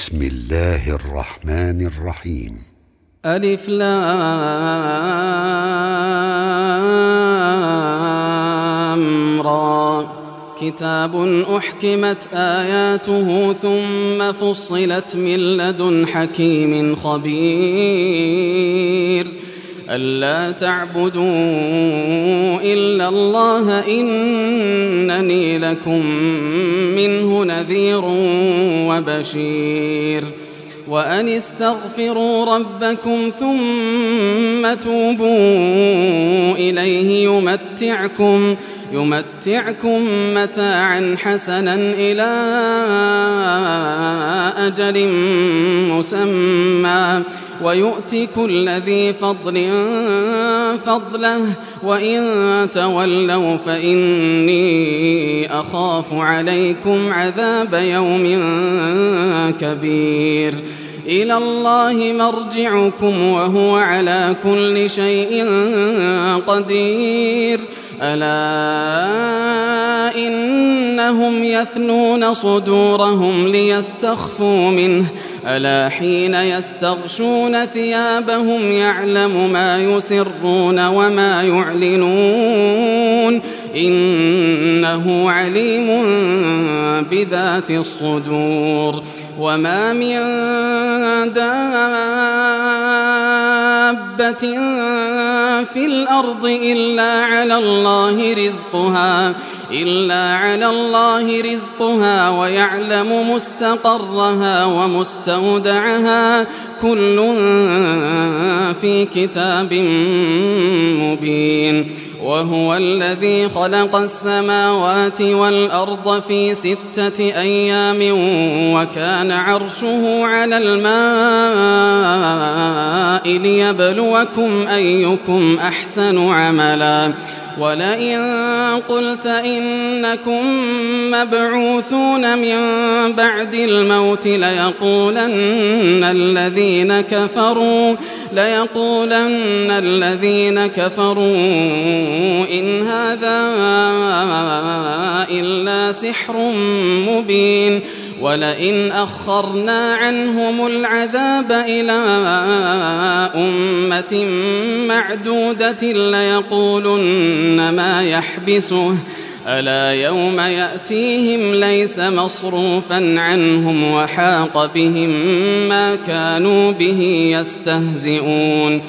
بسم الله الرحمن الرحيم. ألف لام را. كتاب أحكمت آياته ثم فصلت من لدن حكيم خبير ألا تعبدوا إلا الله إنني لكم منه نذير وبشير وأن استغفروا ربكم ثم توبوا إليه يمتعكم متاعا حسنا إلى أجل مسمى ويؤتي كل ذي فضل فضله وإن تولوا فإني أخاف عليكم عذاب يوم كبير إلى الله مرجعكم وهو على كل شيء قدير ألا إنهم يثنون صدورهم ليستخفوا منه ألا حين يستغشون ثيابهم يعلم ما يسرون وما يعلنون إنه عليم بذات الصدور وما من دابة في الأرض إلا على الله رزقها ويعلم مستقرها ومستودعها كل في كتاب مبين وهو الذي خلق السماوات والأرض في 6 أيام وكان عرشه على الماء ليبلوكم أيكم أحسن عملا ولئن قلت إنكم مبعوثون من بعد الموت ليقولن الذين كفروا إن هذا إلا سحر مبين ولئن أخرنا عنهم العذاب إلى أمة معدودة ليقولن ما يحبسه ألا يوم يأتيهم ليس مصروفا عنهم وحاق بهم ما كانوا به يستهزئون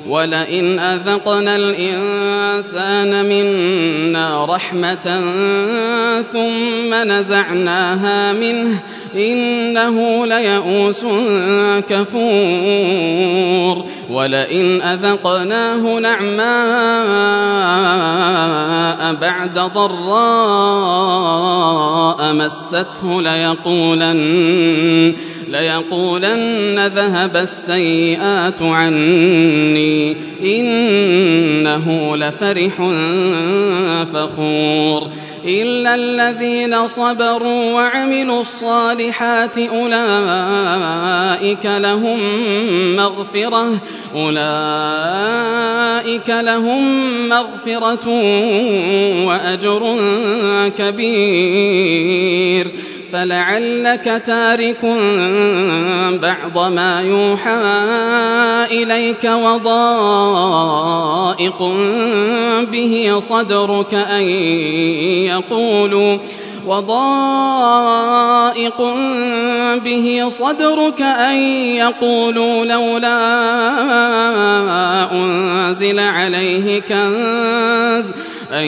ولئن أذقنا الإنسان منا رحمة ثم نزعناها منه إنه ليئوس كفور ولئن أذقناه نعماء بعد ضراء مسته ليقولن ذهب السيئات عني إنه لفرح فخور إلا الذين صبروا وعملوا الصالحات أولئك لهم مغفرة وأجر كبير فلعلك تارك بعض ما يوحى إليك وضائق به صدرك أن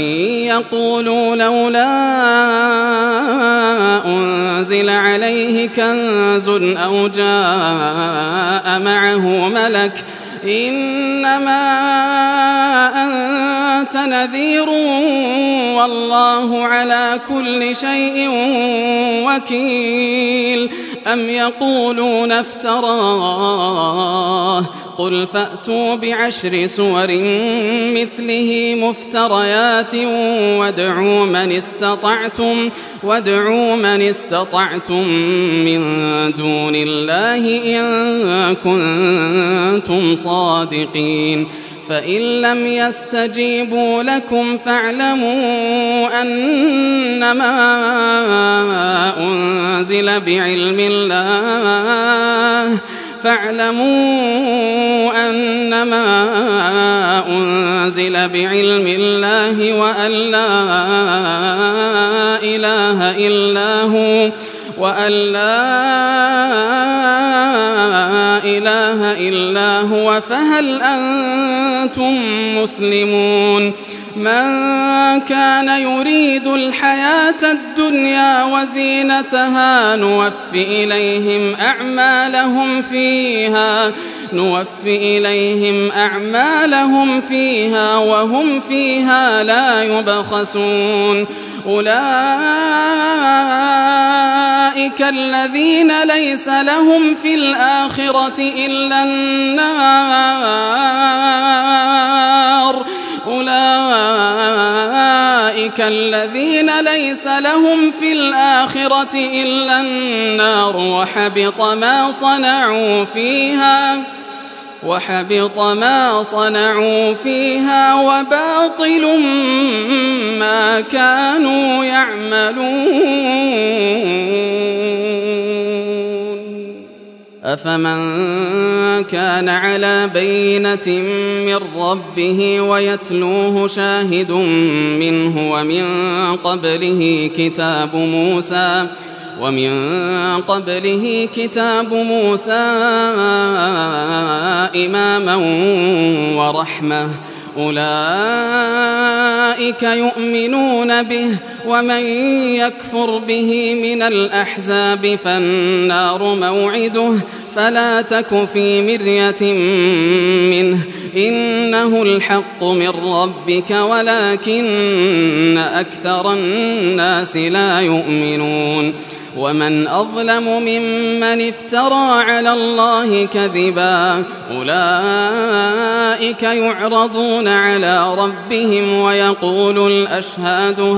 يقولوا لولا أنزل عليه كنز أو جاء معه ملك إنما أنت نذير والله على كل شيء وكيل أم يقولون افتراه قل فأتوا ب10 سور مثله مفتريات وادعوا من استطعتم من دون الله إن كنتم صادقين فإن لم يستجيبوا لكم فاعلموا أنما أنزل بعلم الله وأن لا إله إلا هو فهل أنتم مسلمون من كان يريد الحياة الدنيا وزينتها نوفي إليهم أعمالهم فيها وهم فيها لا يبخسون أولئك الذين ليس لهم في الآخرة إلا النار وحبط ما صنعوا فيها وباطل ما كانوا يعملون أفمن كان على بينة من ربه ويتلوه شاهد منه ومن قبله كتاب موسى إماما ورحمة أولئك يؤمنون به ومن يكفر به من الأحزاب فالنار موعده فلا تك في مرية منه إنه الحق من ربك ولكن أكثر الناس لا يؤمنون ومن أظلم ممن افترى على الله كذبا أولئك يعرضون على ربهم ويقول الأشهاد هؤلاء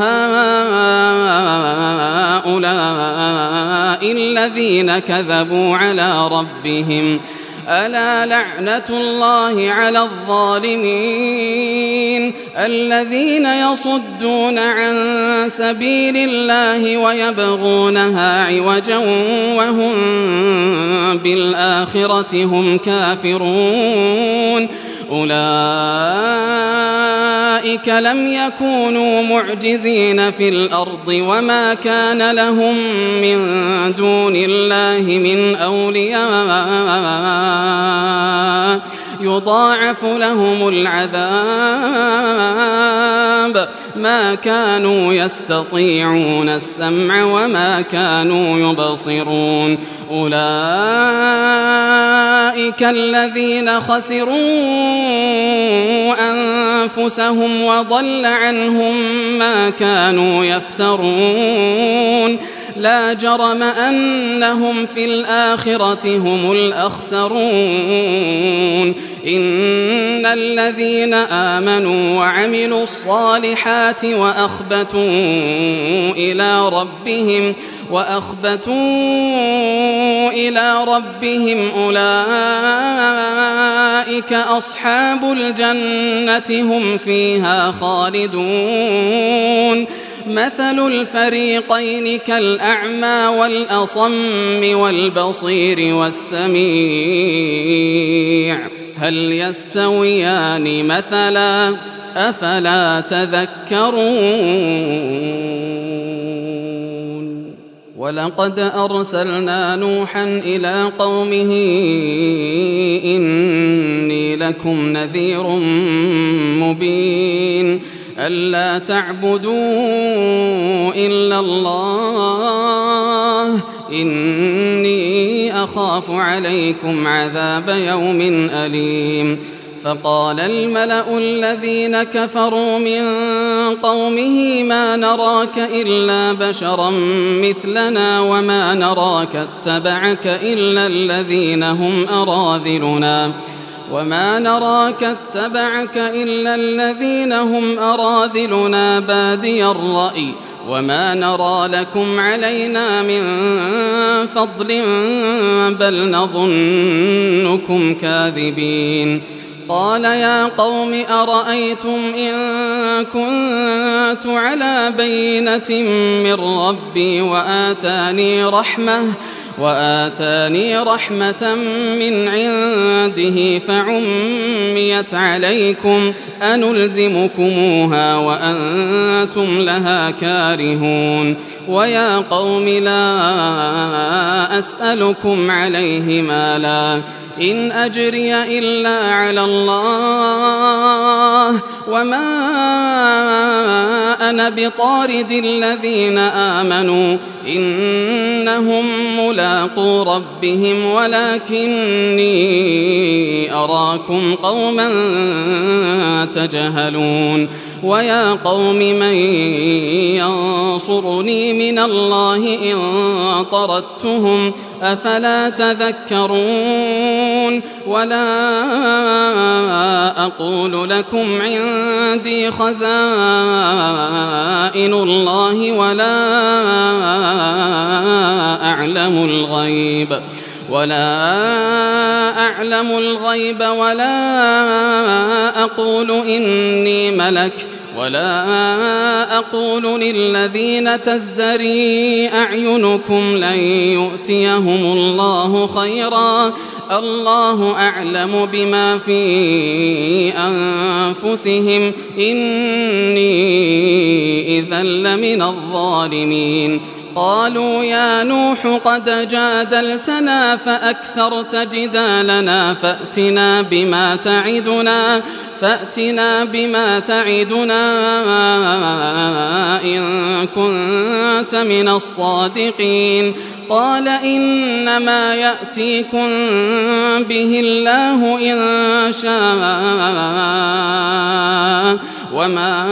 الذين كذبوا على ربهم ألا لعنة الله على الظالمين الذين يصدون عن سبيل الله ويبغونها عوجا وهم بالآخرة هم كافرون أولئك لم يكونوا معجزين في الأرض وما كان لهم من دون الله من أولياء يضاعف لهم العذاب ما كانوا يستطيعون السمع وما كانوا يبصرون أولئك الذين خسروا أنفسهم وضل عنهم ما كانوا يفترون لا جرم أنهم في الآخرة هم الأخسرون إن الذين آمنوا وعملوا الصالحات وأخبتوا إلى ربهم أولئك أصحاب الجنة هم فيها خالدون مثل الفريقين كالأعمى والأصم والبصير والسميع هل يستويان مثلا أفلا تذكرون ولقد أرسلنا نوحا إلى قومه إني لكم نذير مبين ألا تعبدوا إلا الله إني أخاف عليكم عذاب يوم أليم فقال الملأ الذين كفروا من قومه ما نراك إلا بشرا مثلنا وما نراك اتبعك إلا الذين هم أراذلنا بادي الرأي وما نرى لكم علينا من فضل بل نظنكم كاذبين قال يا قوم أرأيتم إن كنت على بينة من ربي وآتاني رحمة من عنده فعميت عليكم أنلزمكموها وأنتم لها كارهون ويا قوم لا أسألكم عليه مالا إن أجري إلا على الله وما أنا بطارد الذين آمنوا إنهم ملاقو ربهم ولكني أراكم قوما تجهلون ويا قوم من ينصرني من الله إن طردتهم أفلا تذكرون ولا أقول لكم عندي خزائن الله ولا أعلم الغيب ولا أقول إني ملك ولا أقول للذين تزدري أعينكم لن يؤتيهم الله خيرا الله أعلم بما في أنفسهم إني إذا لمن الظالمين قالوا يا نوح قد جادلتنا فأكثرت جدالنا فأتنا بما تعدنا إن كنت من الصادقين قال إنما يأتيكم به الله إن شاء وما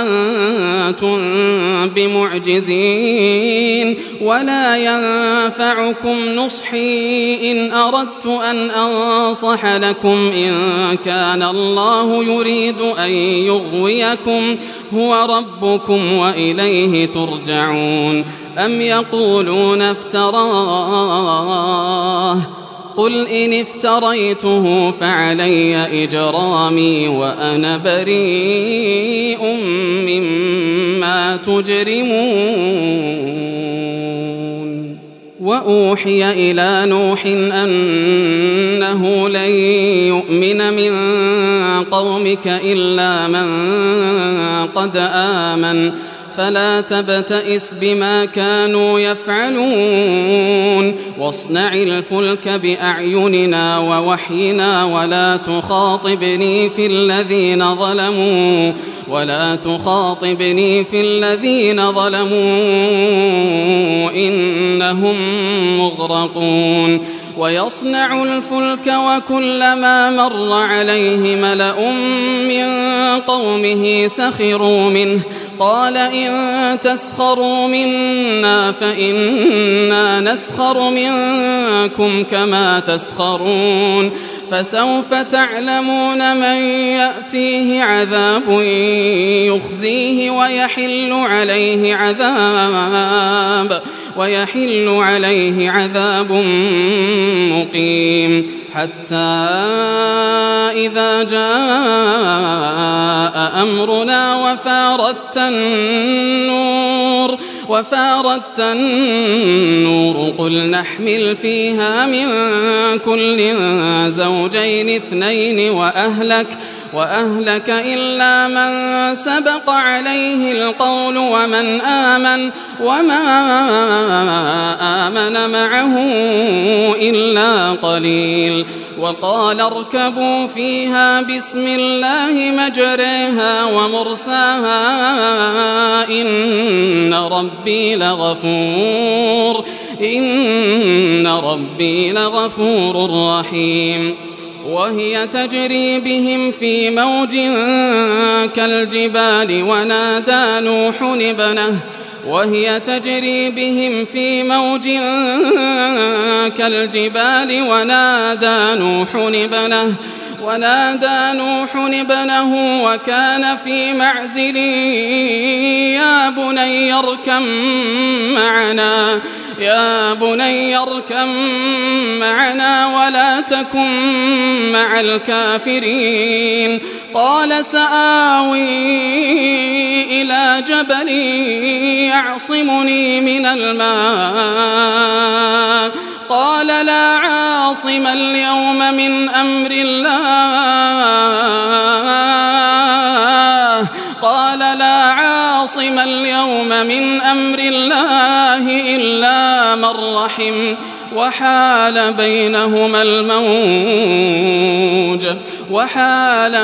أنتم بمعجزين ولا ينفعكم نصحي إن أردت أن أنصح لكم إن كان الله يريد أن يغويكم هو ربكم وإليه ترجعون أم يقولون افتراه قل إن افتريته فعلي إجرامي وأنا بريء مما تجرمون وأوحي إلى نوح أنه لن يؤمن من قومك إلا من قد آمن فلا تبتئس بما كانوا يفعلون واصنع الفلك بأعيننا ووحينا ولا تخاطبني في الذين ظلموا إنهم مغرقون ويصنع الفلك وكلما مر عليه ملأ من قومه سخروا منه قال إن تسخروا منا فإنا نسخر منكم كما تسخرون فسوف تعلمون من يأتيه عذاب يخزيه ويحل عليه عذاب مقيم حتى إذا جاء أمرنا وفارت النور قل نحمل فيها من كل زوجين اثنين وأهلك إلا من سبق عليه القول وما آمن معه إلا قليل وقال اركبوا فيها بسم الله مجريها ومرساها إن ربي لغفور رحيم وهي تجري بهم في موج كالجبال ونادى نوح ابنه وكان في معزل يا بني اركم معنا ولا تكن مع الكافرين. قال سآوي إلى جبل يعصمني من الماء قال لا عاصم اليوم من أمر الله إلا من رحم وحال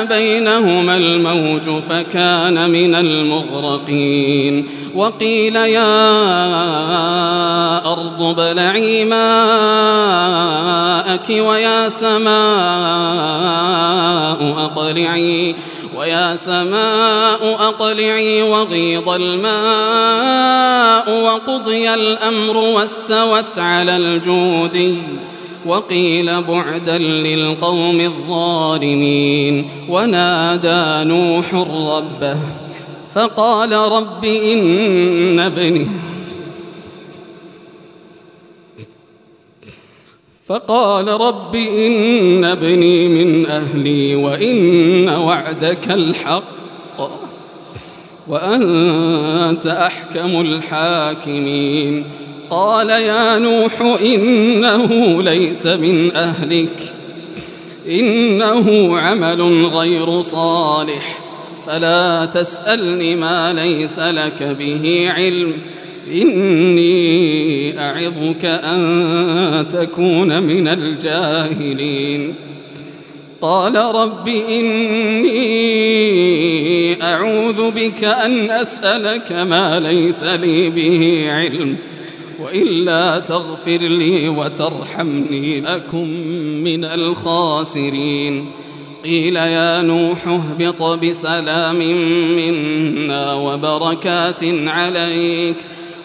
بينهما الموج فكان من المغرقين. وقيل يا أرض ابلعي ماءك ويا سماء أقلعي وغيض الماء وقضي الأمر واستوت على الجودي وقيل بعدا للقوم الظالمين. ونادى نوح ربه فقال رب إن ابني من أهلي وإن وعدك الحق وأنت أحكم الحاكمين. قال يا نوح إنه ليس من أهلك إنه عمل غير صالح فلا تسألني ما ليس لك به علم إني أعظك أن تكون من الجاهلين. قال رب إني أعوذ بك أن أسألك ما ليس لي به علم وإلا تغفر لي وترحمني أكن من الخاسرين. قيل يا نوح اهبط بسلام منا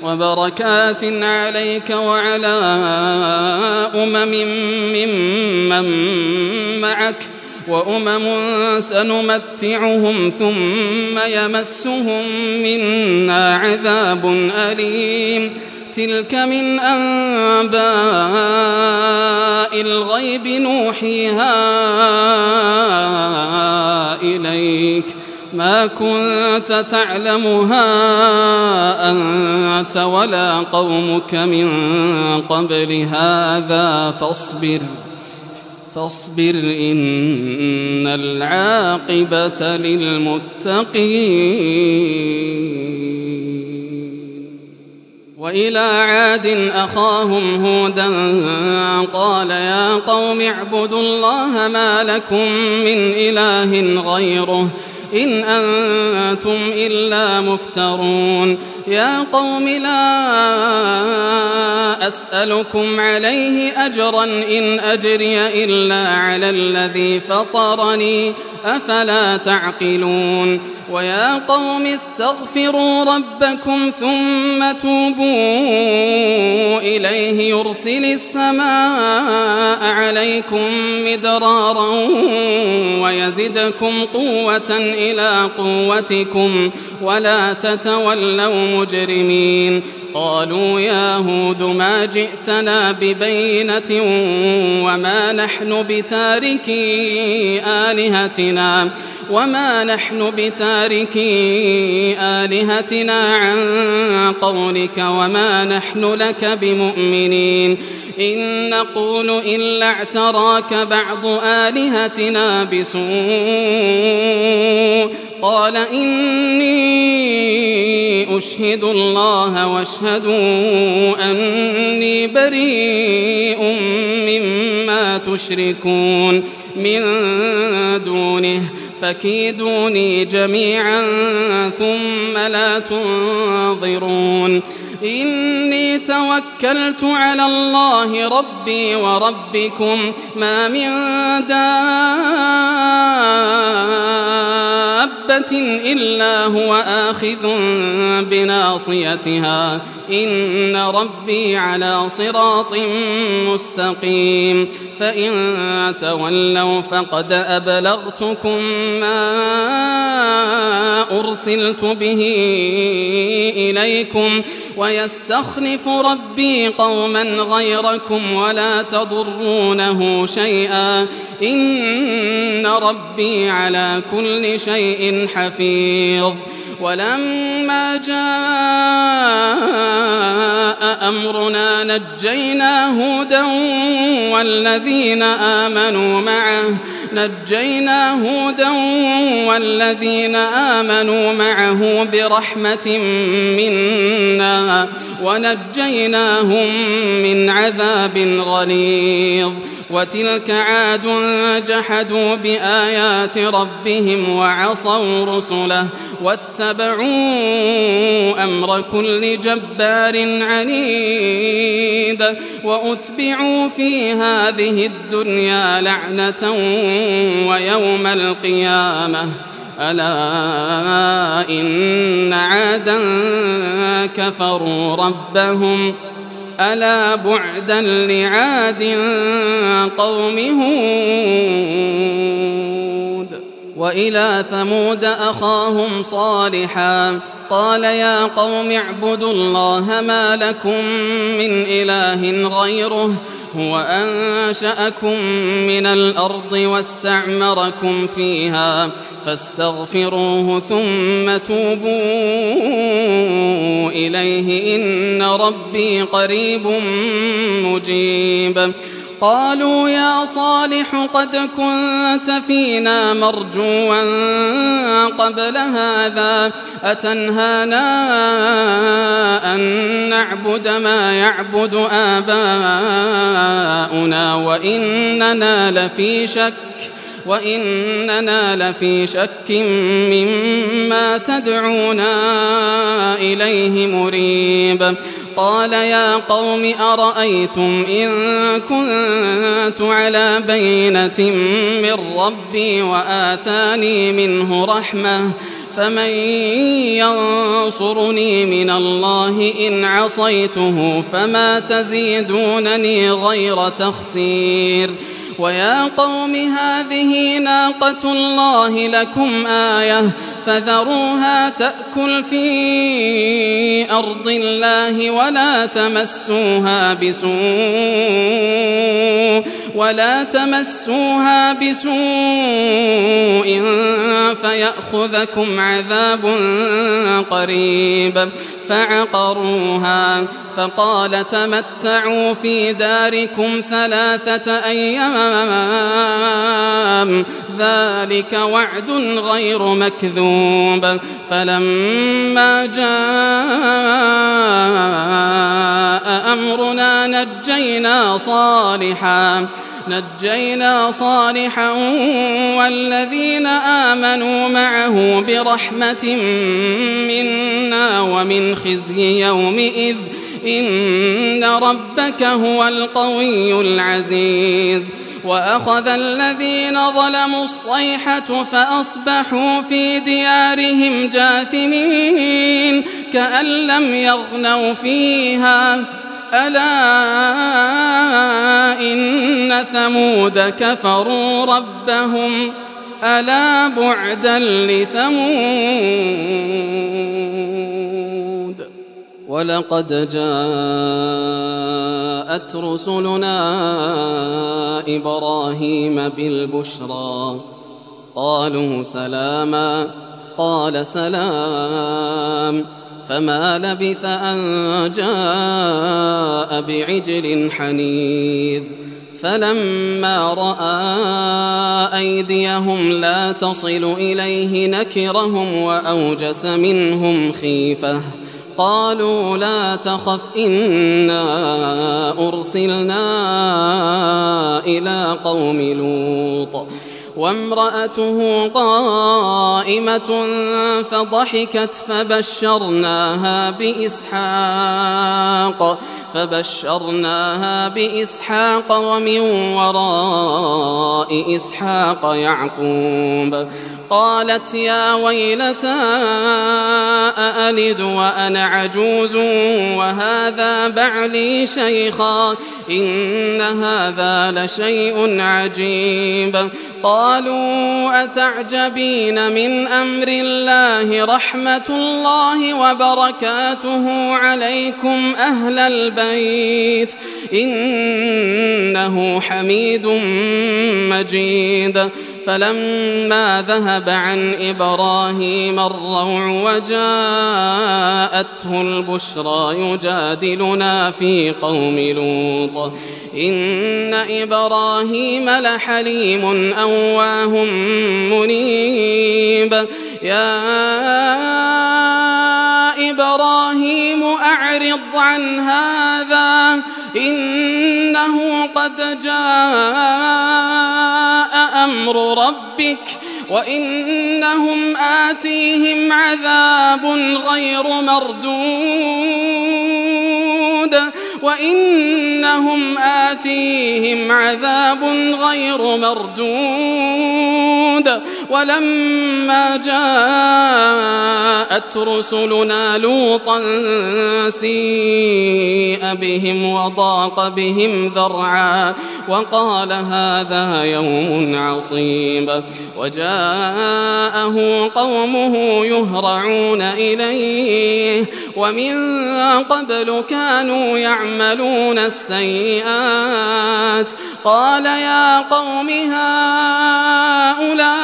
وبركات عليك وعلى ممن معك وأمم سنمتعهم ثم يمسهم منا عذاب أليم. تلك من أنباء الغيب نوحيها إليك ما كنت تعلمها أنت ولا قومك من قبل هذا فاصبر إن العاقبة للمتقين. وإلى عاد أخاهم هودا قال يا قوم اعبدوا الله ما لكم من إله غيره إن أنتم إلا مفترون. يا قوم لا أسألكم عليه أجرا إن أجري إلا على الذي فطرني أفلا تعقلون. ويا قوم استغفروا ربكم ثم توبوا إليه يرسل السماء عليكم مدرارا ويزدكم قوة إلى قوتكم ولا تتولوا مجرمين. قالوا يا هود ما جئتنا ببينة وما نحن بتاركي آلهتنا عن قولك وما نحن لك بمؤمنين. إن نقول إلا اعتراك بعض آلهتنا بسوء. قال إني أشهد الله واشهدوا أني بريء مما تشركون من دونه فكيدوني جميعا ثم لا تنظرون. إني توكلت على الله ربي وربكم ما من دابة إلا هو آخذ بناصيتها إن ربي على صراط مستقيم. فإن تولوا فقد أبلغتكم ما أرسلت به إليكم ويستخلف ربي قوما غيركم ولا تضرونه شيئا إن ربي على كل شيء حفيظ. ولما جاء أمرنا نجينا هودا والذين آمنوا معه برحمة منا ونجيناهم من عذاب غليظ. وتلك عاد جحدوا بآيات ربهم وعصوا رسله واتبعوا أمر كل جبار عنيد وأتبعوا في هذه الدنيا لعنة ويوم القيامة ألا إن عادا كفروا ربهم ألا بعدا لعاد قوم هود. وإلى ثمود أخاهم صالحا قال يا قوم اعبدوا الله ما لكم من إله غيره هو أنشأكم من الأرض واستعمركم فيها فاستغفروه ثم توبوا إليه إن ربي قريب مجيب. قالوا يا صالح قد كنت فينا مرجوا قبل هذا أتنهانا أن نعبد ما يعبد آباؤنا وإننا لفي شك مما تدعونا إليه مريب. قال يا قوم أرأيتم إن كنت على بينة من ربي وآتاني منه رحمة فمن ينصرني من الله إن عصيته فما تزيدونني غير تخسير. ويا قوم هذه ناقة الله لكم آية فذروها تأكل في أرض الله ولا تمسوها بسوء فيأخذكم عذاب قريب. فعقروها فقال تمتعوا في داركم 3 أيام ذلك وعد غير مكذوب. فلما جاء أمرنا نجينا صالحا والذين آمنوا معه برحمة منا ومن خزي يومئذ إن ربك هو القوي العزيز. وأخذ الذين ظلموا الصيحة فأصبحوا في ديارهم جاثمين كأن لم يغنوا فيها ألا إن ثمود كفروا ربهم ألا بعدا لثمود. ولقد جاءت رسلنا إبراهيم بالبشرى قالوا سلاما قال سلام فما لبث أن جاء بعجل حنيذ. فلما رأى أيديهم لا تصل إليه نكرهم وأوجس منهم خيفة قالوا لا تخف إنا أرسلنا إلى قوم لوط وامرأته قائمة فضحكت فبشرناها بإسحاق فبشرناها بإسحاق ومن وراء إسحاق يعقوب. قالت يا ويلتى أألد وأنا عجوز وهذا بعلي شيخا إن هذا لشيء عجيب. قالوا أتعجبين من أمر الله رحمة الله وبركاته عليكم أهل البيت إنه حميد مجيد. فلما ذهب عن إبراهيم الروع وجاءته البشرى يجادلنا في قوم لوط إن إبراهيم لحليم أواه منيب. يا إبراهيم أعرض عن هذا إنه قد جاء أمر ربك وإنهم آتيهم عذاب غير مردود ولما جاءت رسلنا لوطا سيء بهم وضاق بهم ذرعا وقال هذا يوم عصيب. وجاءه قومه يهرعون إليه ومن قبل كانوا يعملون السيئات. قال يا قوم هؤلاء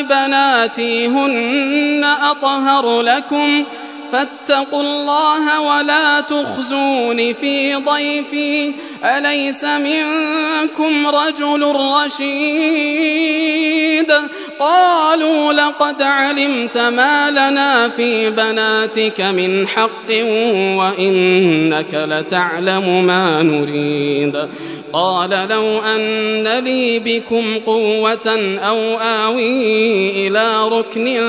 بناتي هن أطهر لكم فاتقوا الله ولا تخزون في ضيفي أليس منكم رجل رشيد. قالوا لقد علمت ما لنا في بناتك من حق وإنك لتعلم ما نريد. قال لو أن لي بكم قوة أو آوي إلى ركن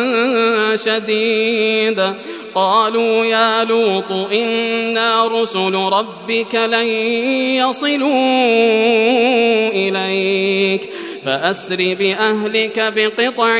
شديد. قالوا يا لوط إنا رسل ربك لن يصلوا إليك فأسر بأهلك بقطع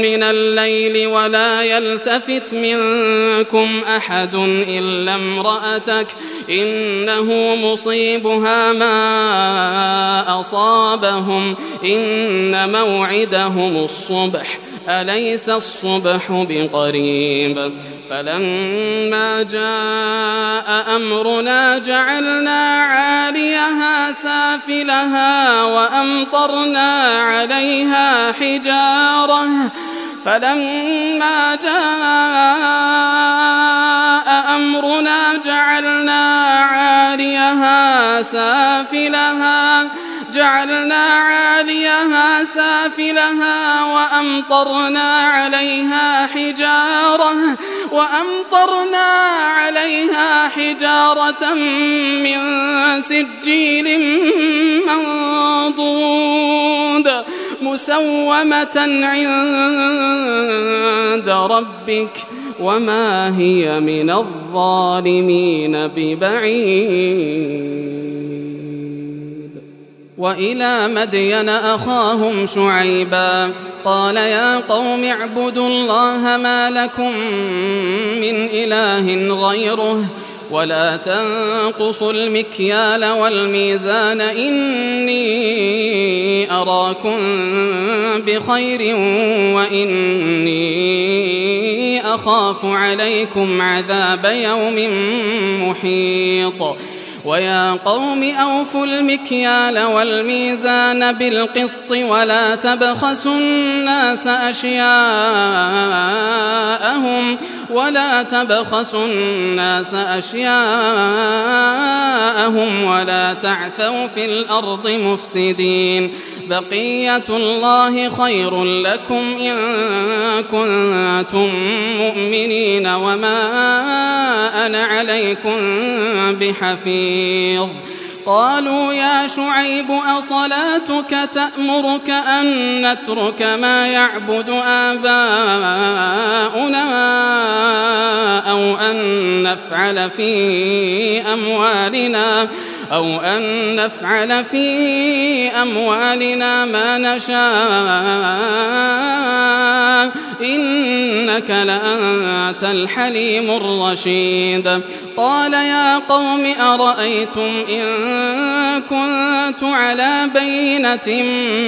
من الليل ولا يلتفت منكم أحد إلا امرأتك إنه مصيبها ما أصابهم إن موعدهم الصبح أليس الصبح بقريب. فلما جاء أمرنا جعلنا عاليها سافلها وأمطرنا عليها حجارة سافلها وأمطرنا عليها حجارة من سجيل منضود مسومة عند ربك وما هي من الظالمين ببعيد. وإلى مدين أخاهم شعيبا قال يا قوم اعبدوا الله ما لكم من إله غيره ولا تنقصوا المكيال والميزان إني أراكم بخير وإني أخاف عليكم عذاب يوم محيط. ويا قوم أوفوا المكيال والميزان بالقسط ولا تبخسوا الناس أشياءهم ولا تعثوا في الأرض مفسدين. بقية الله خير لكم إن كنتم مؤمنين وما أنا عليكم بحفيظ. قالوا يا شعيب أصلاتك تأمرك أن نترك ما يعبد آباؤنا أو أن نفعل في أموالنا ما نشاء إنك لأنت الحليم الرشيد قال يا قوم أرأيتم إن كنت على بينة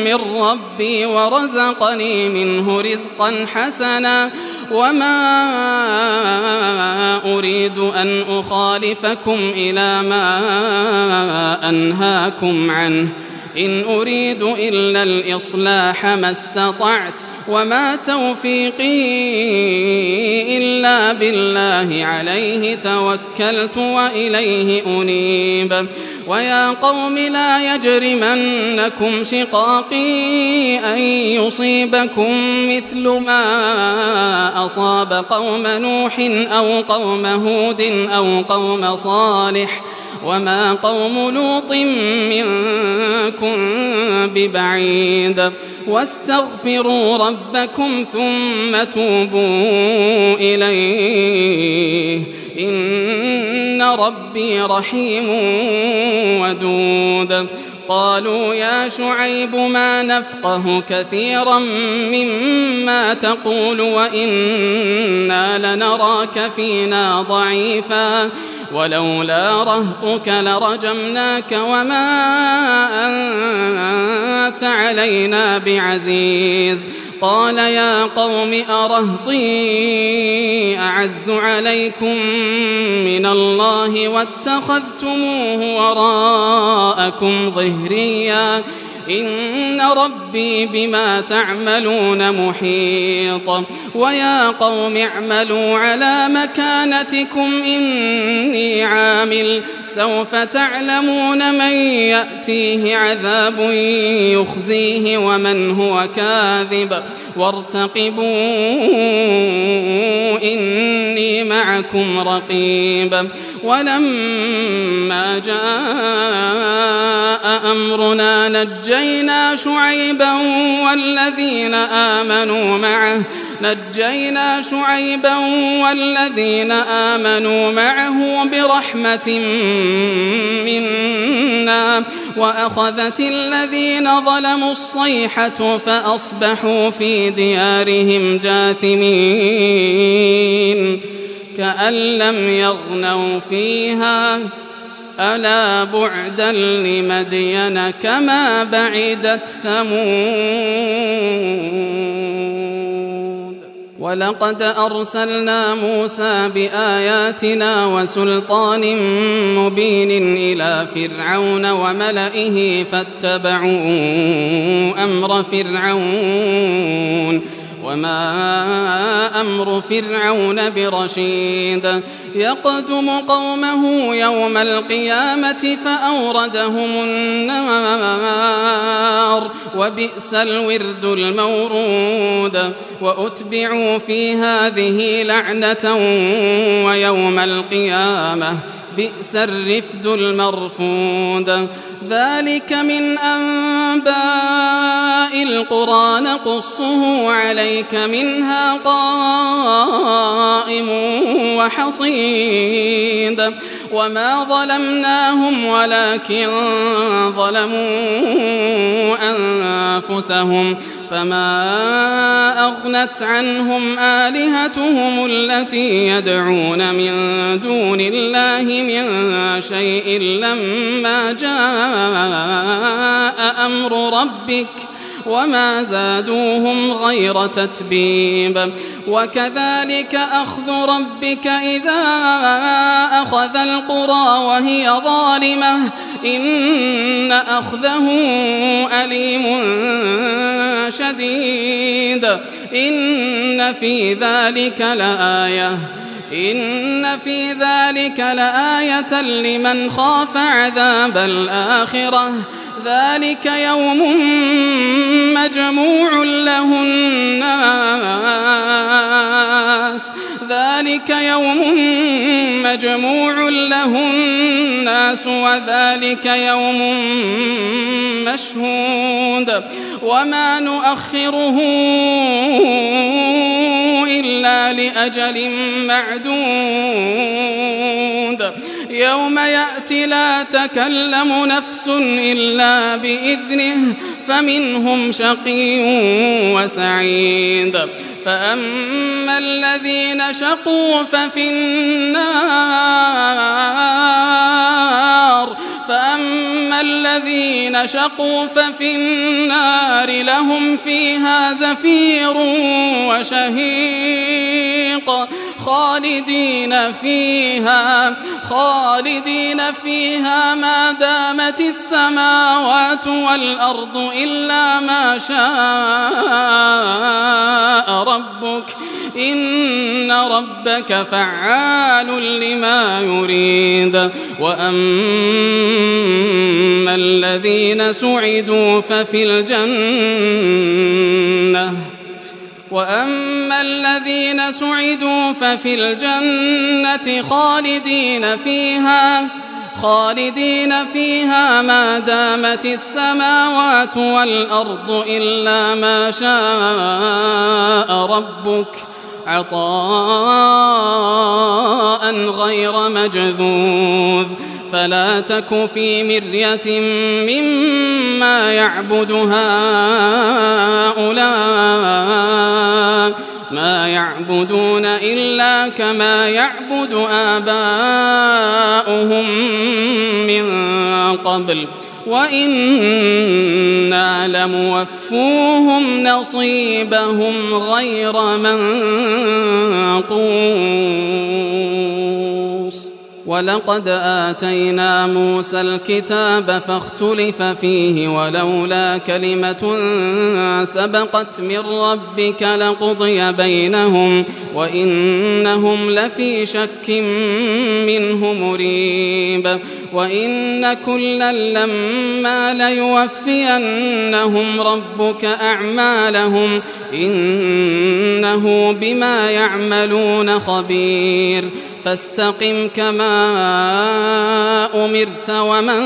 من ربي ورزقني منه رزقا حسنا وما أريد أن أخالفكم إلى ما أنهاكم عنه إن أريد إلا الإصلاح ما استطعت وما توفيقي إلا بالله عليه توكلت وإليه أنيب ويا قوم لا يجرمنكم شقاقي أن يصيبكم مثل ما أصاب قوم نوح أو قوم هود أو قوم صالح وما قوم لوط منكم ببعيد واستغفروا ربكم ثم توبوا إليه إن ربي رحيم ودود قالوا يا شعيب ما نفقه كثيرا مما تقول وإنا لنراك فينا ضعيفا ولولا رهطك لرجمناك وما أنت علينا بعزيز قال يا قوم أرهطي أعز عليكم من الله واتخذتموه وراءكم ظهريا إن ربي بما تعملون محيط ويا قوم اعملوا على مكانتكم إني عامل سوف تعلمون من يأتيه عذاب يخزيه ومن هو كاذب وارتقبوا إني معكم رقيب ولما جاء أمرنا نجينا شعيبا والذين آمنوا معه برحمة منا وأخذت الذين ظلموا الصيحة فأصبحوا في ديارهم جاثمين كأن لم يغنوا فيها ألا بعدا لمدين كما بعدت ثمود ولقد أرسلنا موسى بآياتنا وسلطان مبين إلى فرعون وملئه فاتبعوا أمر فرعون وما أمر فرعون برشيد يقدم قومه يوم القيامة فأوردهم النار وبئس الورد المورود وأتبعوا في هذه لعنة ويوم القيامة بئس الرفد المرفود ذلك من أنباء القرى نقصه عليك منها قائم وحصيد وما ظلمناهم ولكن ظلموا أنفسهم فما أغنت عنهم آلهتهم التي يدعون من دون الله من شيء لما جاء أمر ربك وما زادوهم غير تتبيب وكذلك أخذ ربك إذا أخذ القرى وهي ظالمة إن أخذه أليم شديد إن في ذلك لآية لمن خاف عذاب الآخرة ذلك يوم مجموع له الناس وذلك يوم مجموع له الناس وذلك يوم مشهود وما نؤخره إلا لأجل معدود يوم يأتي لا تكلم نفس إلا بإذنه فمنهم شقي وسعيد فأما الذين شقوا ففي النار لهم فيها زفير وشهيق خالدين فيها ما دامت السماوات والأرض إلا ما شاء ربك إن ربك فعال لما يريد وأما الذين سعدوا ففي الجنة خالدين فيها ما دامت السماوات والأرض إلا ما شاء ربك عطاء غير مجذوذ فلا تك في مرية مما يعبد هؤلاء ما يعبدون إلا كما يعبد آباؤهم من قبل وإنا لموفوهم نصيبهم غير منقوص ولقد آتينا موسى الكتاب فاختلف فيه ولولا كلمة سبقت من ربك لقضي بينهم وإنهم لفي شك منه مريب وإن كلا لما ليوفينهم ربك أعمالهم إنه بما يعملون خبير فاستقم كما أمرت ومن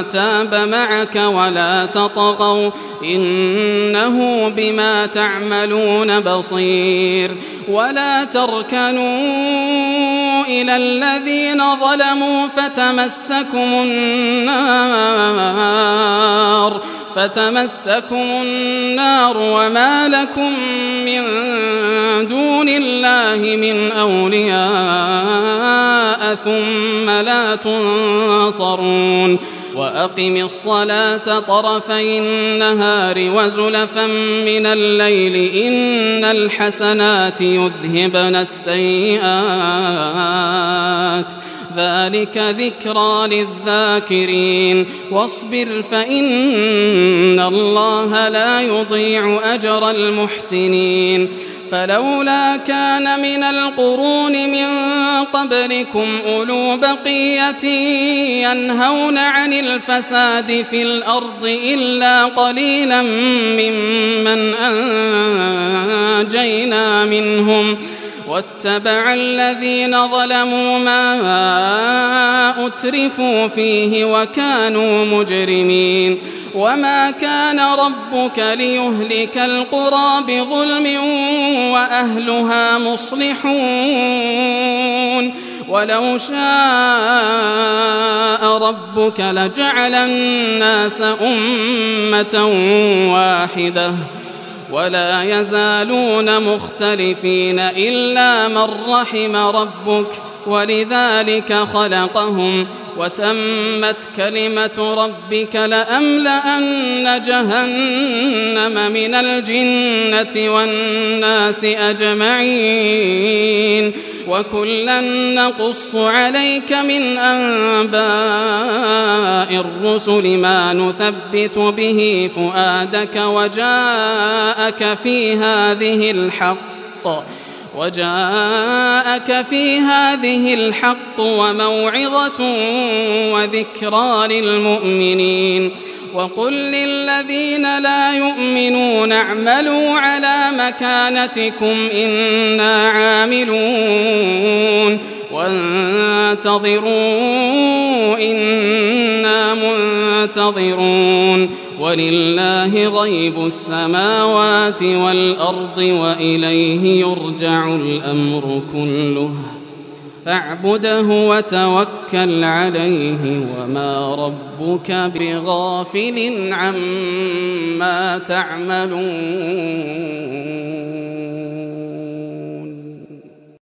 تاب معك ولا تطغوا إنه بما تعملون بصير ولا تركنوا إلى الذين ظلموا فتمسكم النار وما لكم من دون الله من أولياء ثم لا تنصرون وأقم الصلاة طرفي النهار وزلفا من الليل إن الحسنات يذهبن السيئات ذلك ذكرى للذاكرين واصبر فإن الله لا يضيع أجر المحسنين فلولا كان من القرون من قبلكم أولو بقية ينهون عن الفساد في الأرض إلا قليلا ممن أنجينا منهم واتبع الذين ظلموا ما أترفوا فيه وكانوا مجرمين وما كان ربك ليهلك القرى بظلم وأهلها مصلحون ولو شاء ربك لجعل الناس أمة واحدة ولا يزالون مختلفين إلا من رحم ربك ولذلك خلقهم وتمت كلمة ربك لأملأن جهنم من الجنة والناس أجمعين وكلا نقص عليك من أنباء الرسل ما نثبت به فؤادك وجاءك في هذه الحق وموعظة وذكرى للمؤمنين وقل للذين لا يؤمنون اعملوا على مكانتكم إنا عاملون وانتظروا إنا منتظرون ولله غيب السماوات والأرض وإليه يرجع الأمر كله فاعبده وتوكل عليه وما ربك بغافل عما تعملون.